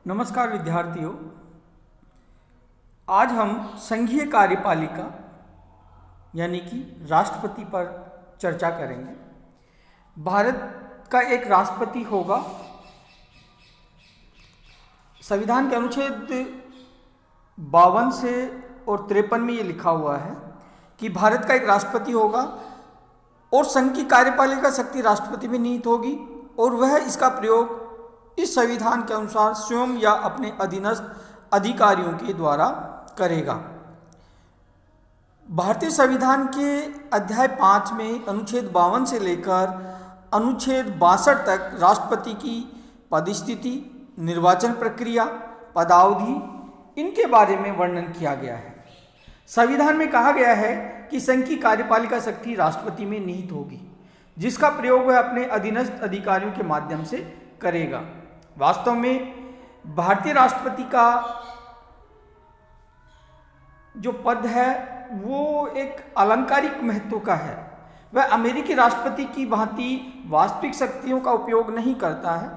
नमस्कार विद्यार्थियों। आज हम संघीय कार्यपालिका यानी कि राष्ट्रपति पर चर्चा करेंगे। भारत का एक राष्ट्रपति होगा। संविधान के अनुच्छेद 52 से और 53 में ये लिखा हुआ है कि भारत का एक राष्ट्रपति होगा और संघ की कार्यपालिका शक्ति राष्ट्रपति में निहित होगी और वह इसका प्रयोग इस संविधान के अनुसार स्वयं या अपने अधीनस्थ अधिकारियों के द्वारा करेगा। भारतीय संविधान के अध्याय 5 में अनुच्छेद 52 से लेकर अनुच्छेद 62 तक राष्ट्रपति की पदस्थिति, निर्वाचन प्रक्रिया, पदावधि इनके बारे में वर्णन किया गया है। संविधान में कहा गया है कि संघ की कार्यपालिका शक्ति राष्ट्रपति में निहित होगी, जिसका प्रयोग वह अपने अधीनस्थ अधिकारियों के माध्यम से करेगा। वास्तव में भारतीय राष्ट्रपति का जो पद है वो एक अलंकारिक महत्व का है। वह अमेरिकी राष्ट्रपति की भांति वास्तविक शक्तियों का उपयोग नहीं करता है।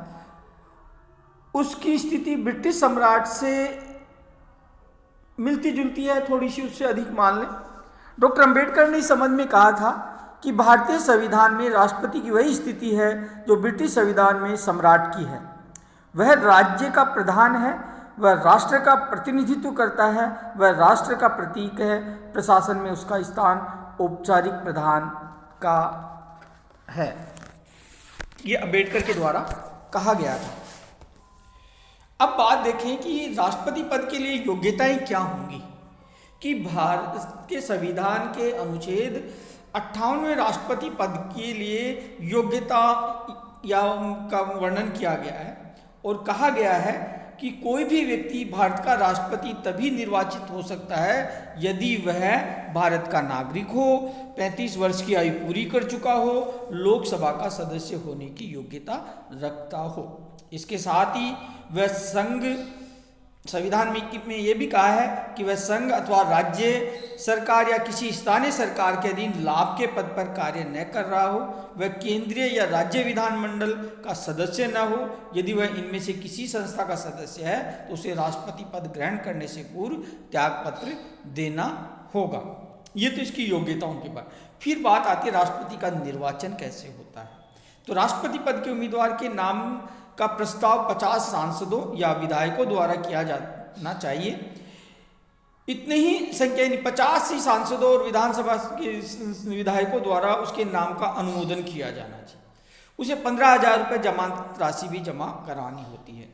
उसकी स्थिति ब्रिटिश सम्राट से मिलती जुलती है, थोड़ी सी उससे अधिक मान लें। डॉक्टर अंबेडकर ने इस संबंध में कहा था कि भारतीय संविधान में राष्ट्रपति की वही स्थिति है जो ब्रिटिश संविधान में सम्राट की है। वह राज्य का प्रधान है, वह राष्ट्र का प्रतिनिधित्व करता है, वह राष्ट्र का प्रतीक है। प्रशासन में उसका स्थान औपचारिक प्रधान का है। ये अंबेडकर के द्वारा कहा गया था। अब बात देखें कि राष्ट्रपति पद के लिए योग्यताएं क्या होंगी। कि भारत के संविधान के अनुच्छेद 58वें राष्ट्रपति पद के लिए योग्यता या उनका वर्णन किया गया है और कहा गया है कि कोई भी व्यक्ति भारत का राष्ट्रपति तभी निर्वाचित हो सकता है यदि वह भारत का नागरिक हो, 35 वर्ष की आयु पूरी कर चुका हो, लोकसभा का सदस्य होने की योग्यता रखता हो। इसके साथ ही वह संघ, संविधान में यह भी कहा है कि वह संघ अथवा राज्य सरकार या किसी स्थानीय सरकार के अधीन लाभ के पद पर कार्य न कर रहा हो, वह केंद्रीय या राज्य विधानमंडल का सदस्य न हो। यदि वह इनमें से किसी संस्था का सदस्य है तो उसे राष्ट्रपति पद ग्रहण करने से पूर्व त्याग पत्र देना होगा। ये तो इसकी योग्यताओं के बाद। फिर बात आती है राष्ट्रपति का निर्वाचन कैसे होता है। तो राष्ट्रपति पद के उम्मीदवार के नाम का प्रस्ताव 50 सांसदों या विधायकों द्वारा किया जाना चाहिए। इतने ही संख्या 50 ही सांसदों और विधानसभा के विधायकों द्वारा उसके नाम का अनुमोदन किया जाना चाहिए। उसे 15,000 रुपये जमानत राशि भी जमा करानी होती है।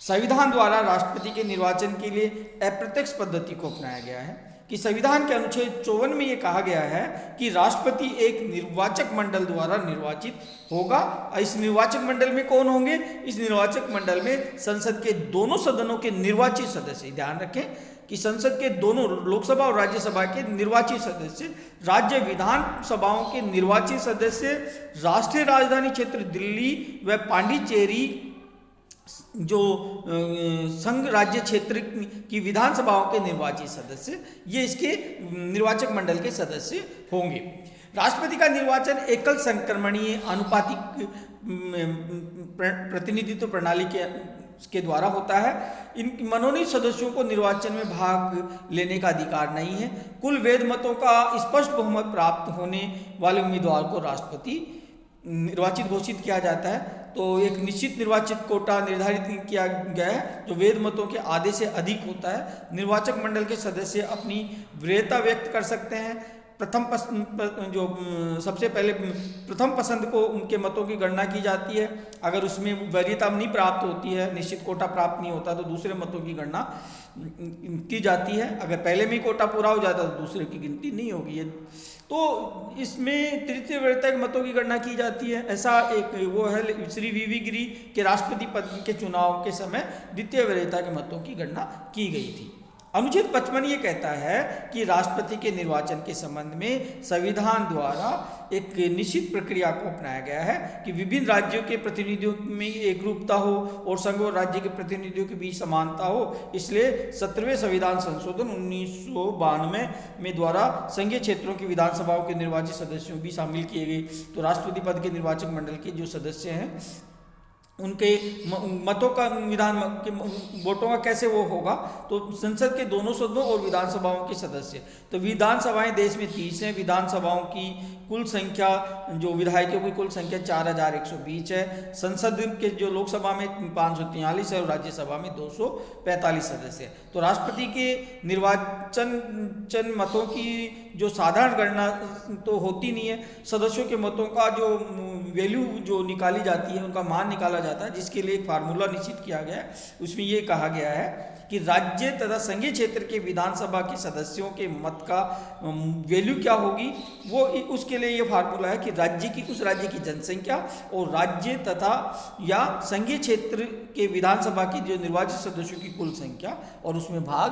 संविधान द्वारा राष्ट्रपति के निर्वाचन के लिए अप्रत्यक्ष पद्धति को अपनाया गया है कि संविधान के अनुच्छेद 54 में ये कहा गया है कि राष्ट्रपति एक निर्वाचक मंडल द्वारा निर्वाचित होगा। इस निर्वाचक मंडल में कौन होंगे? इस निर्वाचक मंडल में संसद के दोनों सदनों के निर्वाचित सदस्य, ध्यान रखें कि संसद के दोनों, लोकसभा और राज्यसभा के निर्वाचित सदस्य, राज्य विधानसभाओं के निर्वाचित सदस्य, राष्ट्रीय राजधानी क्षेत्र दिल्ली व पांडिचेरी जो संघ राज्य क्षेत्र की विधानसभाओं के निर्वाचित सदस्य, ये इसके निर्वाचक मंडल के सदस्य होंगे। राष्ट्रपति का निर्वाचन एकल संक्रमणीय आनुपातिक प्रतिनिधित्व प्रणाली के द्वारा होता है। इन मनोनीत सदस्यों को निर्वाचन में भाग लेने का अधिकार नहीं है। कुल वैध मतों का स्पष्ट बहुमत प्राप्त होने वाले उम्मीदवार को राष्ट्रपति निर्वाचित घोषित किया जाता है। तो एक निश्चित निर्वाचित कोटा निर्धारित किया गया है जो वैध मतों के आधे से अधिक होता है। निर्वाचक मंडल के सदस्य अपनी वरीयता व्यक्त कर सकते हैं। सबसे पहले प्रथम पसंद को उनके मतों की गणना की जाती है। अगर उसमें वरीयता नहीं प्राप्त होती है, निश्चित कोटा प्राप्त नहीं होता, तो दूसरे मतों की गणना की जाती है। अगर पहले में ही कोटा पूरा हो जाता तो दूसरे की गिनती नहीं होगी। तो इसमें तृतीय वरीयता के मतों की गणना की जाती है। ऐसा एक वो है, श्री वी गिरी के राष्ट्रपति पद के चुनाव के समय द्वितीय वरीयता के मतों की गणना की गई थी। अनुच्छेद 55 ये कहता है कि राष्ट्रपति के निर्वाचन के संबंध में संविधान द्वारा एक निश्चित प्रक्रिया को अपनाया गया है कि विभिन्न राज्यों के प्रतिनिधियों में एकरूपता हो और संघ और राज्य के प्रतिनिधियों के बीच समानता हो। इसलिए 17वें संविधान संशोधन 1992 में द्वारा संघीय क्षेत्रों की विधानसभाओं के निर्वाचित सदस्यों भी शामिल किए गए। तो राष्ट्रपति पद के निर्वाचक मंडल के जो सदस्य हैं उनके मतों का विधान के वोटों का कैसे वो होगा, तो संसद के दोनों सदनों और विधानसभाओं के सदस्य, तो विधानसभाएं देश में 30 हैं। विधानसभाओं की कुल संख्या, जो विधायकों की कुल संख्या 4120 है। संसद के जो लोकसभा में 543 है और राज्यसभा में 245 सदस्य है। तो राष्ट्रपति के निर्वाचन मतों की जो साधारण गणना तो होती नहीं है, सदस्यों के मतों का जो वैल्यू जो निकाली जाती है, उनका मान निकाला जाता है, जिसके लिए एक फार्मूला निश्चित किया गया है। उसमें ये कहा गया है कि राज्य तथा संघीय क्षेत्र के विधानसभा के सदस्यों के मत का वैल्यू क्या होगी, वो उसके लिए ये फार्मूला है कि राज्य की, उस राज्य की जनसंख्या और राज्य तथा या संघीय क्षेत्र के विधानसभा की जो निर्वाचित सदस्यों की कुल संख्या, और उसमें भाग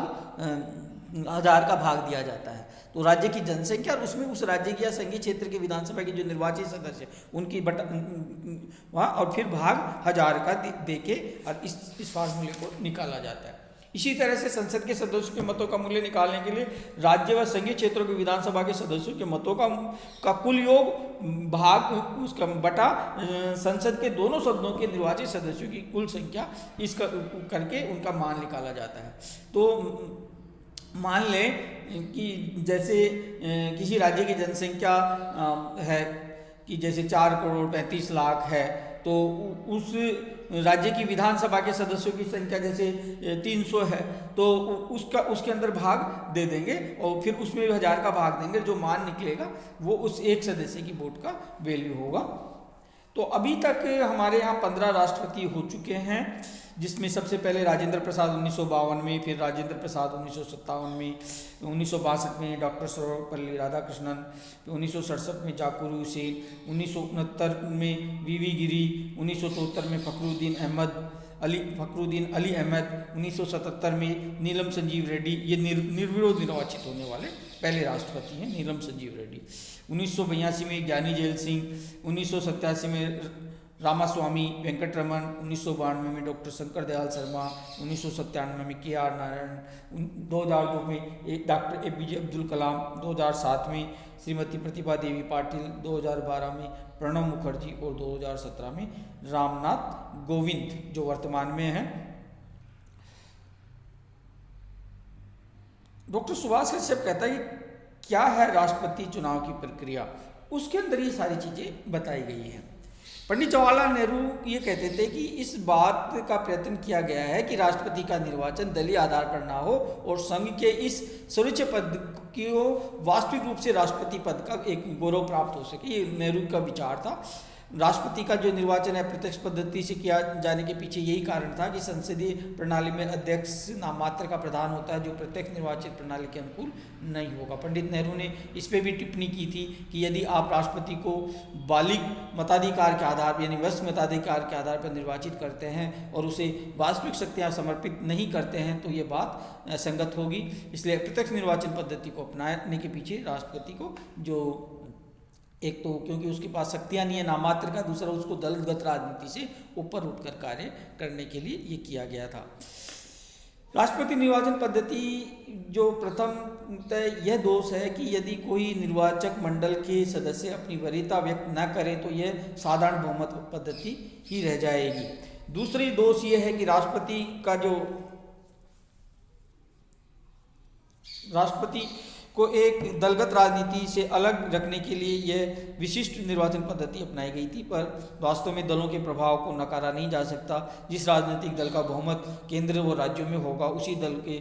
1000 का भाग दिया जाता है। तो राज्य की जनसंख्या और उसमें उस राज्य की या संघीय क्षेत्र के विधानसभा के जो निर्वाचित सदस्य उनकी वहाँ, और फिर भाग 1000 का देके और इस फार्मूले को निकाला जाता है। इसी तरह से संसद के सदस्यों के मतों का मूल्य निकालने के लिए राज्य व संघीय क्षेत्रों के विधानसभा के सदस्यों के मतों का कुल योग भाग उसका बटा संसद के दोनों सदनों के निर्वाचित सदस्यों की कुल संख्या, इसका करके उनका मान निकाला जाता है। तो मान लें कि जैसे किसी राज्य की जनसंख्या है कि जैसे 4,35,00,000 है, तो उस राज्य की विधानसभा के सदस्यों की संख्या जैसे 300 है, तो उसके अंदर भाग दे देंगे और फिर उसमें 1000 का भाग देंगे। जो मान निकलेगा वो उस एक सदस्य की वोट का वैल्यू होगा। तो अभी तक हमारे यहाँ 15 राष्ट्रपति हो चुके हैं, जिसमें सबसे पहले राजेंद्र प्रसाद 1952 में, फिर राजेंद्र प्रसाद 1957 में, 1962 में डॉक्टर सर्वपल्ली राधाकृष्णन, 1967 में जाकिर हुसैन, 1969 में वीवी गिरी, 1973 में फखरुद्दीन अली अहमद, 1977 में नीलम संजीव रेड्डी। ये निर्विरोध निर्वाचित होने वाले पहले राष्ट्रपति हैं नीलम संजीव रेड्डी। 1982 में ज्ञानी जैल सिंह, 1987 में रामास्वामी वेंकटरमन, 1992 में डॉक्टर शंकर दयाल शर्मा, 1997 में KR नारायण, 2002 में डॉक्टर APJ अब्दुल कलाम, 2007 में श्रीमती प्रतिभा देवी पाटिल, 2012 में प्रणब मुखर्जी और 2017 में रामनाथ कोविंद जो वर्तमान में हैं। डॉक्टर सुभाष कश्यप कहता है कि क्या है राष्ट्रपति चुनाव की प्रक्रिया, उसके अंदर ये सारी चीज़ें बताई गई हैं। पंडित जवाहरलाल नेहरू ये कहते थे कि इस बात का प्रयत्न किया गया है कि राष्ट्रपति का निर्वाचन दलीय आधार पर ना हो और संघ के इस सर्वोच्च पद को वास्तविक रूप से राष्ट्रपति पद का एक गौरव प्राप्त हो सके। ये नेहरू का विचार था। राष्ट्रपति का जो निर्वाचन है प्रत्यक्ष पद्धति से किया जाने के पीछे यही कारण था कि संसदीय प्रणाली में अध्यक्ष नाममात्र का प्रधान होता है, जो प्रत्यक्ष निर्वाचित प्रणाली के अनुकूल नहीं होगा। पंडित नेहरू ने इस पर भी टिप्पणी की थी कि यदि आप राष्ट्रपति को बालिग मताधिकार के आधार यानी वयस्क मताधिकार के आधार पर निर्वाचित करते हैं और उसे वास्तविक शक्तियाँ समर्पित नहीं करते हैं तो ये बात असंगत होगी। इसलिए प्रत्यक्ष निर्वाचन पद्धति को अपनाने के पीछे राष्ट्रपति को जो एक तो क्योंकि उसके पास शक्तियाँ नहीं है नामात्र का, दूसरा उसको दलगत राजनीति से ऊपर उठकर कार्य करने के लिए ये किया गया था। राष्ट्रपति निर्वाचन पद्धति जो प्रथम यह दोष है कि यदि कोई निर्वाचक मंडल के सदस्य अपनी वरीयता व्यक्त न करें तो यह साधारण बहुमत पद्धति ही रह जाएगी। दूसरी दोष यह है कि राष्ट्रपति को एक दलगत राजनीति से अलग रखने के लिए यह विशिष्ट निर्वाचन पद्धति अपनाई गई थी, पर वास्तव में दलों के प्रभाव को नकारा नहीं जा सकता। जिस राजनीतिक दल का बहुमत केंद्र व राज्यों में होगा उसी दल के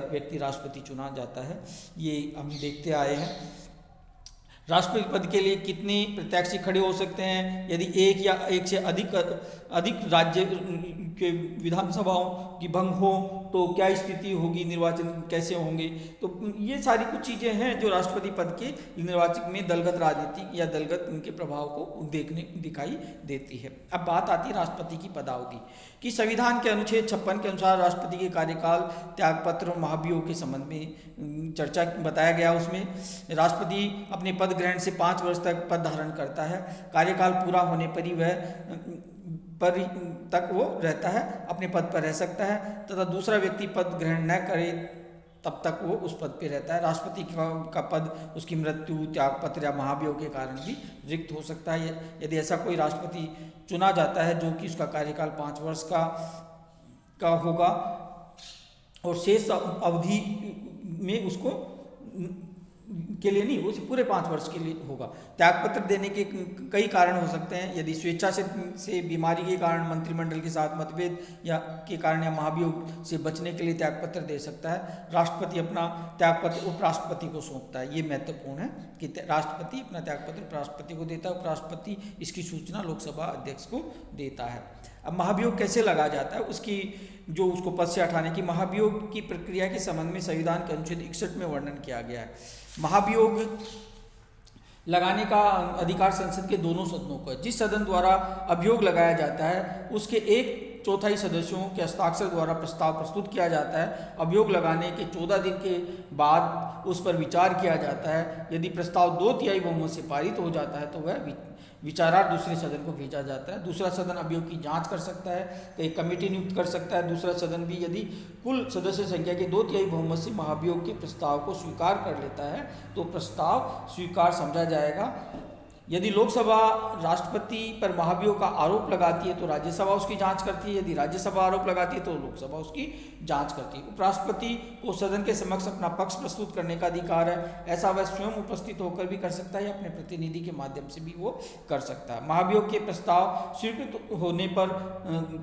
व्यक्ति राष्ट्रपति चुना जाता है। ये हम देखते आए हैं। राष्ट्रपति पद के लिए कितने प्रत्याशी खड़े हो सकते हैं? यदि एक या एक से अधिक राज्य के विधानसभाओं की भंग हो तो क्या स्थिति होगी, निर्वाचन कैसे होंगे? तो ये सारी कुछ चीज़ें हैं जो राष्ट्रपति पद के निर्वाचक में दलगत राजनीति या दलगत उनके प्रभाव को दिखाई देती है। अब बात आती है राष्ट्रपति की पदावधि कि संविधान के अनुच्छेद 56 के अनुसार राष्ट्रपति के कार्यकाल त्यागपत्र और महाभियोग के संबंध में चर्चा बताया गया। उसमें राष्ट्रपति अपने पद ग्रहण से 5 वर्ष तक पद धारण करता है। कार्यकाल पूरा होने पर ही तक वो रहता है, अपने पद पर रह सकता है तथा दूसरा व्यक्ति पद ग्रहण न करे तब तक वो उस पद पे रहता है। राष्ट्रपति का पद उसकी मृत्यु, त्यागपत्र या महाभियोग के कारण भी रिक्त हो सकता है। यदि ऐसा कोई राष्ट्रपति चुना जाता है जो कि उसका कार्यकाल 5 वर्ष का होगा और शेष अवधि में उसको के लिए नहीं, वो पूरे 5 वर्ष के लिए होगा। त्यागपत्र देने के कई कारण हो सकते हैं। यदि स्वेच्छा से बीमारी के कारण, मंत्रिमंडल के साथ मतभेद या के कारण या महाभियोग से बचने के लिए त्यागपत्र दे सकता है। राष्ट्रपति अपना त्यागपत्र उपराष्ट्रपति को सौंपता है। ये महत्वपूर्ण है कि राष्ट्रपति अपना त्यागपत्र उपराष्ट्रपति को देता है, उपराष्ट्रपति इसकी सूचना लोकसभा अध्यक्ष को देता है। अब महाभियोग कैसे लगाया जाता है, उसको पद से हटाने की महाभियोग की प्रक्रिया के संबंध में संविधान के अनुच्छेद 61 में वर्णन किया गया है। महाभियोग लगाने का अधिकार संसद के दोनों सदनों को है। जिस सदन द्वारा अभियोग लगाया जाता है उसके 1/4 सदस्यों के हस्ताक्षर द्वारा प्रस्ताव प्रस्तुत किया जाता है। अभियोग लगाने के 14 दिन के बाद उस पर विचार किया जाता है। यदि प्रस्ताव 2/3 बहुमत से पारित हो जाता है तो वह विचारार्थ दूसरे सदन को भेजा जाता है। दूसरा सदन अभियोग की जांच कर सकता है, एक कमेटी नियुक्त कर सकता है। दूसरा सदन भी यदि कुल सदस्य संख्या के 2/3 बहुमत से महाभियोग के प्रस्ताव को स्वीकार कर लेता है तो प्रस्ताव स्वीकार समझा जाएगा। यदि लोकसभा राष्ट्रपति पर महाभियोग का आरोप लगाती है तो राज्यसभा उसकी जांच करती है। यदि राज्यसभा आरोप लगाती है तो लोकसभा उसकी जांच करती है। उपराष्ट्रपति को सदन के समक्ष अपना पक्ष प्रस्तुत करने का अधिकार है। ऐसा वह स्वयं उपस्थित होकर भी कर सकता है या अपने प्रतिनिधि के माध्यम से भी वो कर सकता है। महाभियोग के प्रस्ताव स्वीकृत होने पर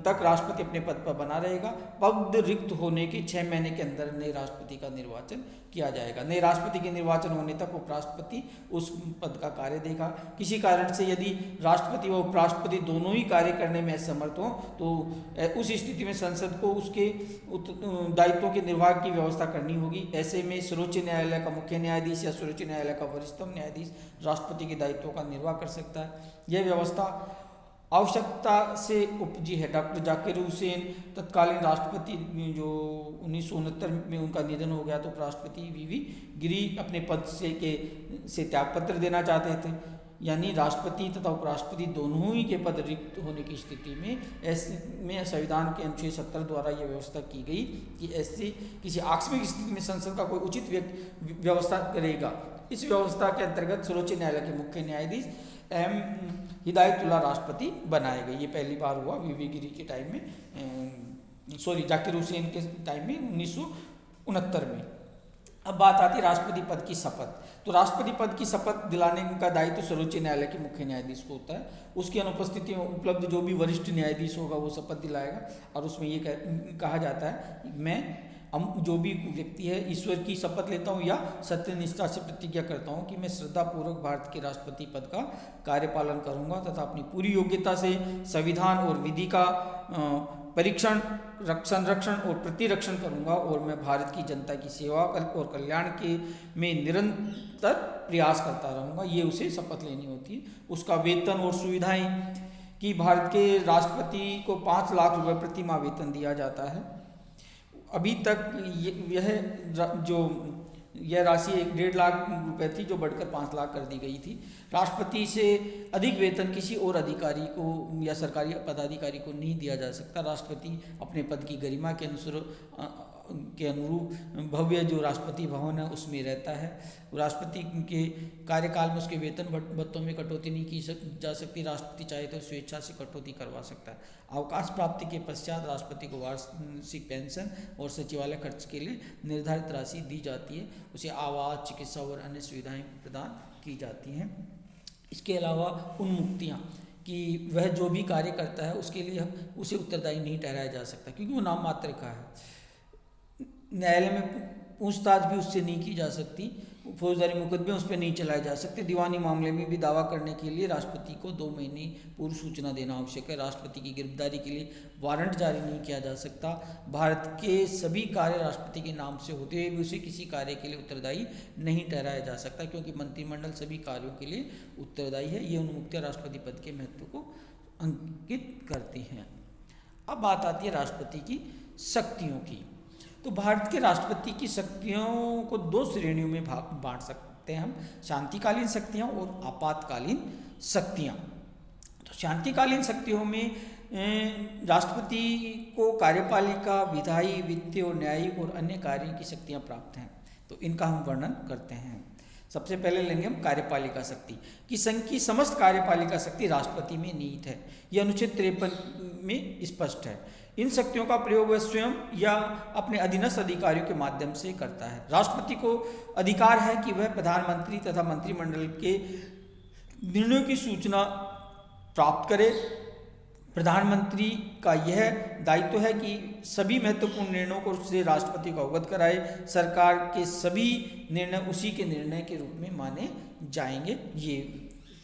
तक राष्ट्रपति अपने पद पर बना रहेगा। पद रिक्त होने के 6 महीने के अंदर नए राष्ट्रपति का निर्वाचन किया जाएगा। नए राष्ट्रपति के निर्वाचन होने तक उपराष्ट्रपति उस पद का कार्य देगा। किसी कारण से यदि राष्ट्रपति व उपराष्ट्रपति दोनों ही कार्य करने में असमर्थ हो तो उस स्थिति में संसद को उसके दायित्वों के निर्वाह की व्यवस्था करनी होगी। ऐसे में सर्वोच्च न्यायालय का मुख्य न्यायाधीश या सर्वोच्च न्यायालय का वरिष्ठतम न्यायाधीश राष्ट्रपति के दायित्वों का निर्वाह कर सकता है। यह व्यवस्था आवश्यकता से उपजी है। डॉक्टर जाकिर हुसैन तत्कालीन राष्ट्रपति जो 1969 में उनका निधन हो गया तो उपराष्ट्रपति वीवी गिरी अपने पद से त्यागपत्र देना चाहते थे। यानी राष्ट्रपति तथा उपराष्ट्रपति दोनों ही के पद रिक्त होने की स्थिति में ऐसे में संविधान के अनुच्छेद 70 द्वारा यह व्यवस्था की गई कि ऐसी किसी आकस्मिक स्थिति में संसद का कोई उचित व्यवस्था करेगा। इस व्यवस्था के अंतर्गत सर्वोच्च न्यायालय के मुख्य न्यायाधीश एम हिदायतुल्लाह राष्ट्रपति बनाए गए। ये पहली बार हुआ वीवी गिरी के टाइम में, जाकिर हुसैन के टाइम में 1969 में। अब बात आती है राष्ट्रपति पद की शपथ। तो राष्ट्रपति पद की शपथ दिलाने का दायित्व सर्वोच्च न्यायालय के मुख्य न्यायाधीश को होता है। उसकी अनुपस्थिति में उपलब्ध जो भी वरिष्ठ न्यायाधीश होगा वो शपथ दिलाएगा और उसमें ये कहा जाता है मैं जो भी व्यक्ति है ईश्वर की शपथ लेता हूँ या सत्यनिष्ठा से प्रतिज्ञा करता हूँ कि मैं श्रद्धापूर्वक भारत के राष्ट्रपति पद का कार्यपालन करूँगा तथा अपनी पूरी योग्यता से संविधान और विधि का परीक्षण, संरक्षण और प्रतिरक्षण करूँगा और मैं भारत की जनता की सेवा और कल्याण में निरंतर प्रयास करता रहूँगा। ये उसे शपथ लेनी होती है। उसका वेतन और सुविधाएं कि भारत के राष्ट्रपति को 5 लाख रुपए प्रति माह वेतन दिया जाता है। अभी तक यह राशि 1.5 लाख रुपए थी जो बढ़कर 5 लाख कर दी गई थी। राष्ट्रपति से अधिक वेतन किसी और अधिकारी को या सरकारी पदाधिकारी को नहीं दिया जा सकता। राष्ट्रपति अपने पद की गरिमा के अनुरूप भव्य जो राष्ट्रपति भवन है उसमें रहता है। राष्ट्रपति के कार्यकाल में उसके वेतन भत्तों में कटौती नहीं की जा सकती। राष्ट्रपति चाहे तो स्वेच्छा से कटौती करवा सकता है। अवकाश प्राप्ति के पश्चात राष्ट्रपति को वार्षिक पेंशन और सचिवालय खर्च के लिए निर्धारित राशि दी जाती है। उसे आवास, चिकित्सा और अन्य सुविधाएं प्रदान की जाती हैं। इसके अलावा उन्मुक्तियाँ कि वह जो भी कार्य करता है उसके लिए उसे उत्तरदायी नहीं ठहराया जा सकता क्योंकि वो नाम मात्र का है। न्यायालय में पूछताछ भी उससे नहीं की जा सकती। फौजदारी मुकदमे उस पर नहीं चलाए जा सकते। दीवानी मामले में भी दावा करने के लिए राष्ट्रपति को 2 महीने पूर्व सूचना देना आवश्यक है। राष्ट्रपति की गिरफ्तारी के लिए वारंट जारी नहीं किया जा सकता। भारत के सभी कार्य राष्ट्रपति के नाम से होते हुए भी उसे किसी कार्य के लिए उत्तरदायी नहीं ठहराया जा सकता क्योंकि मंत्रिमंडल सभी कार्यों के लिए उत्तरदायी है। ये उन्मुक्तियाँ राष्ट्रपति पद के महत्व को अंकित करती हैं। अब बात आती है राष्ट्रपति की शक्तियों की। तो भारत के राष्ट्रपति की शक्तियों को 2 श्रेणियों में बांट सकते हैं हम, शांतिकालीन शक्तियाँ और आपातकालीन शक्तियाँ। तो शांतिकालीन शक्तियों में राष्ट्रपति को कार्यपालिका, विधायी, वित्तीय और न्यायिक और अन्य कार्य की शक्तियाँ प्राप्त हैं। तो इनका हम वर्णन करते हैं। सबसे पहले लेंगे हम कार्यपालिका शक्ति कि संघ की समस्त कार्यपालिका शक्ति राष्ट्रपति में निहित है। यह अनुच्छेद 53 में स्पष्ट है। इन शक्तियों का प्रयोग वह स्वयं या अपने अधीनस्थ अधिकारियों के माध्यम से करता है। राष्ट्रपति को अधिकार है कि वह प्रधानमंत्री तथा मंत्रिमंडल के निर्णयों की सूचना प्राप्त करे। प्रधानमंत्री का यह दायित्व है कि सभी महत्वपूर्ण निर्णयों को से राष्ट्रपति को अवगत कराए। सरकार के सभी निर्णय उसी के निर्णय के रूप में माने जाएंगे। ये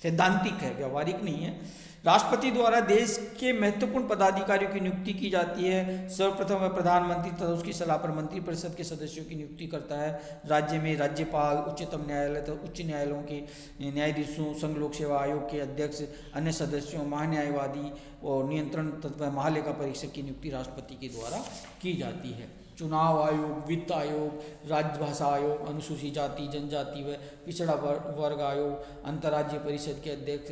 सैद्धांतिक है, व्यावहारिक नहीं है। राष्ट्रपति द्वारा देश के महत्वपूर्ण पदाधिकारियों की नियुक्ति की जाती है। सर्वप्रथम वह प्रधानमंत्री तथा उसकी सलाह पर मंत्रिपरिषद के सदस्यों की नियुक्ति करता है। राज्य में राज्यपाल, उच्चतम न्यायालय तथा उच्च न्यायालयों के न्यायाधीशों, संघ लोक सेवा आयोग के अध्यक्ष, अन्य सदस्यों, महान्यायवादी और नियंत्रण तथा महालेखा परीक्षक की नियुक्ति राष्ट्रपति के द्वारा की जाती है। चुनाव आयोग, वित्त आयोग, राजभाषा आयोग, अनुसूचित जाति जनजाति व पिछड़ा वर्ग आयोग, अंतर्राज्यीय परिषद के अध्यक्ष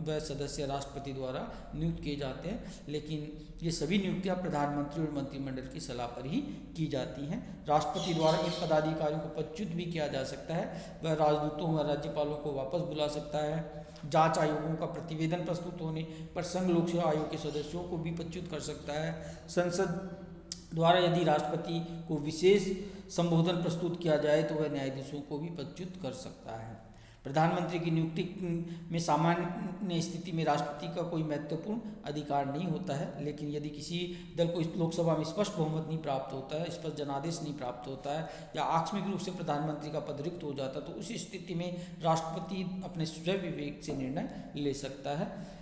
व सदस्य राष्ट्रपति द्वारा नियुक्त किए जाते हैं। लेकिन ये सभी नियुक्तियां प्रधानमंत्री और मंत्रिमंडल की सलाह पर ही की जाती हैं। राष्ट्रपति द्वारा इन पदाधिकारियों को पदच्युत भी किया जा सकता है। वह राजदूतों व राज्यपालों को वापस बुला सकता है। जांच आयोगों का प्रतिवेदन प्रस्तुत होने पर संघ लोक सेवा आयोग के सदस्यों को भी पदच्युत कर सकता है। संसद द्वारा यदि राष्ट्रपति को विशेष संबोधन प्रस्तुत किया जाए तो वह न्यायाधीशों को भी पदच्युत कर सकता है। प्रधानमंत्री की नियुक्ति में सामान्य स्थिति में राष्ट्रपति का कोई महत्वपूर्ण अधिकार नहीं होता है। लेकिन यदि किसी दल को इस लोकसभा में स्पष्ट बहुमत नहीं प्राप्त होता है, स्पष्ट जनादेश नहीं प्राप्त होता है या आकस्मिक रूप से प्रधानमंत्री का पद रिक्त हो जाता है, तो उस स्थिति में राष्ट्रपति अपने स्वयं विवेक से निर्णय ले सकता है।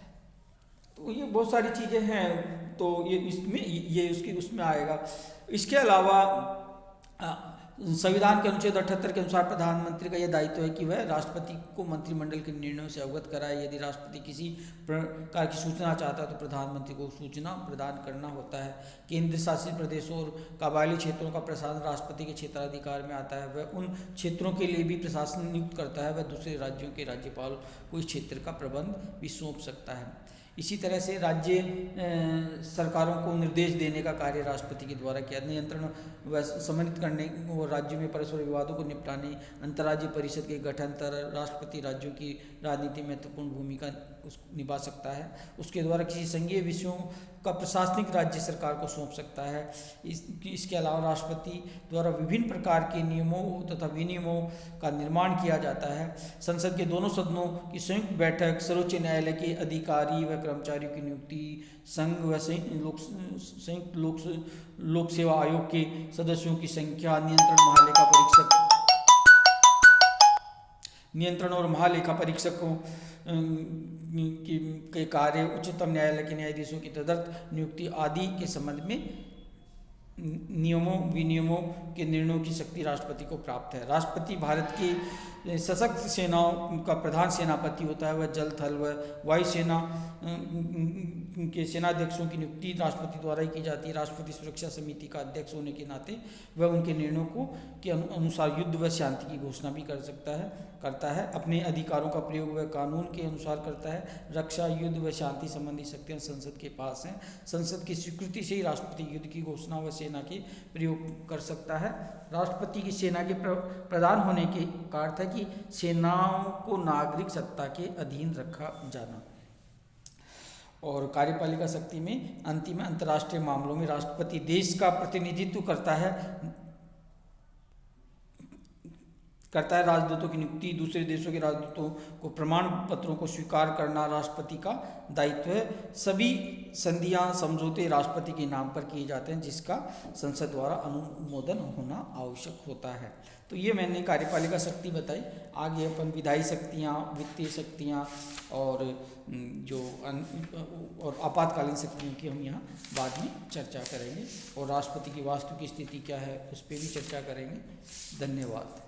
तो ये बहुत सारी चीज़ें हैं, तो ये इसमें ये उसमें आएगा। इसके अलावा संविधान के अनुच्छेद 78 के अनुसार प्रधानमंत्री का यह दायित्व है कि वह राष्ट्रपति को मंत्रिमंडल के निर्णयों से अवगत कराए। यदि राष्ट्रपति किसी प्रकार की सूचना चाहता है तो प्रधानमंत्री को सूचना प्रदान करना होता है। केंद्र शासित प्रदेशों और कबायली क्षेत्रों का प्रशासन राष्ट्रपति के क्षेत्राधिकार में आता है। वह उन क्षेत्रों के लिए भी प्रशासन नियुक्त करता है। वह दूसरे राज्यों के राज्यपाल को इस क्षेत्र का प्रबंध भी सौंप सकता है। इसी तरह से राज्य सरकारों को निर्देश देने का कार्य राष्ट्रपति के द्वारा किया। नियंत्रण व समन्वित करने और राज्यों में परस्पर विवादों को निपटाने, अंतर्राज्यीय परिषद के गठन तर राष्ट्रपति राज्यों की राजनीति में महत्वपूर्ण भूमिका निभा सकता है। उसके द्वारा किसी संघीय विषयों का प्रशासनिक राज्य सरकार को सौंप सकता है। इसके अलावा राष्ट्रपति द्वारा विभिन्न प्रकार के नियमों तथा विनियमों का निर्माण किया जाता है। संसद के दोनों सदनों की संयुक्त बैठक, सर्वोच्च न्यायालय के अधिकारी व कर्मचारियों की नियुक्ति, संघ व संयुक्त लोक सेवा आयोग के सदस्यों की संख्या, नियंत्रण और महालेखा परीक्षकों के कार्य, उच्चतम न्यायालय के न्यायाधीशों की तदर्थ नियुक्ति आदि के संबंध में नियमों विनियमों के निर्णयों की शक्ति राष्ट्रपति को प्राप्त है। राष्ट्रपति भारत की सशस्त्र सेनाओं का प्रधान सेनापति होता है। वह जल, थल व वायु सेना के सेनाध्यक्षों की नियुक्ति राष्ट्रपति द्वारा ही की जाती है। राष्ट्रपति सुरक्षा समिति का अध्यक्ष होने के नाते वह उनके निर्णयों को के अनुसार युद्ध व शांति की घोषणा भी करता है। अपने अधिकारों का प्रयोग वह कानून के अनुसार करता है। रक्षा, युद्ध व शांति संबंधी शक्तियाँ संसद के पास हैं। संसद की स्वीकृति से ही राष्ट्रपति युद्ध की घोषणा व सेना के प्रयोग कर सकता है। राष्ट्रपति की सेना के प्रधान होने के का अर्थ है कि सेनाओं को नागरिक सत्ता के अधीन रखा जाना। और कार्यपालिका शक्ति में अंतिम अंतर्राष्ट्रीय मामलों में राष्ट्रपति देश का प्रतिनिधित्व करता है। राजदूतों की नियुक्ति, दूसरे देशों के राजदूतों को प्रमाण पत्रों को स्वीकार करना राष्ट्रपति का दायित्व है। सभी संधियां, समझौते राष्ट्रपति के नाम पर किए जाते हैं, जिसका संसद द्वारा अनुमोदन होना आवश्यक होता है। तो ये मैंने कार्यपालिका शक्ति बताई। आगे अपन विधायी शक्तियाँ, वित्तीय शक्तियाँ और और आपातकालीन शक्तियों की हम यहाँ बाद में चर्चा करेंगे। और राष्ट्रपति की वास्तु की स्थिति क्या है उस पर भी चर्चा करेंगे। धन्यवाद।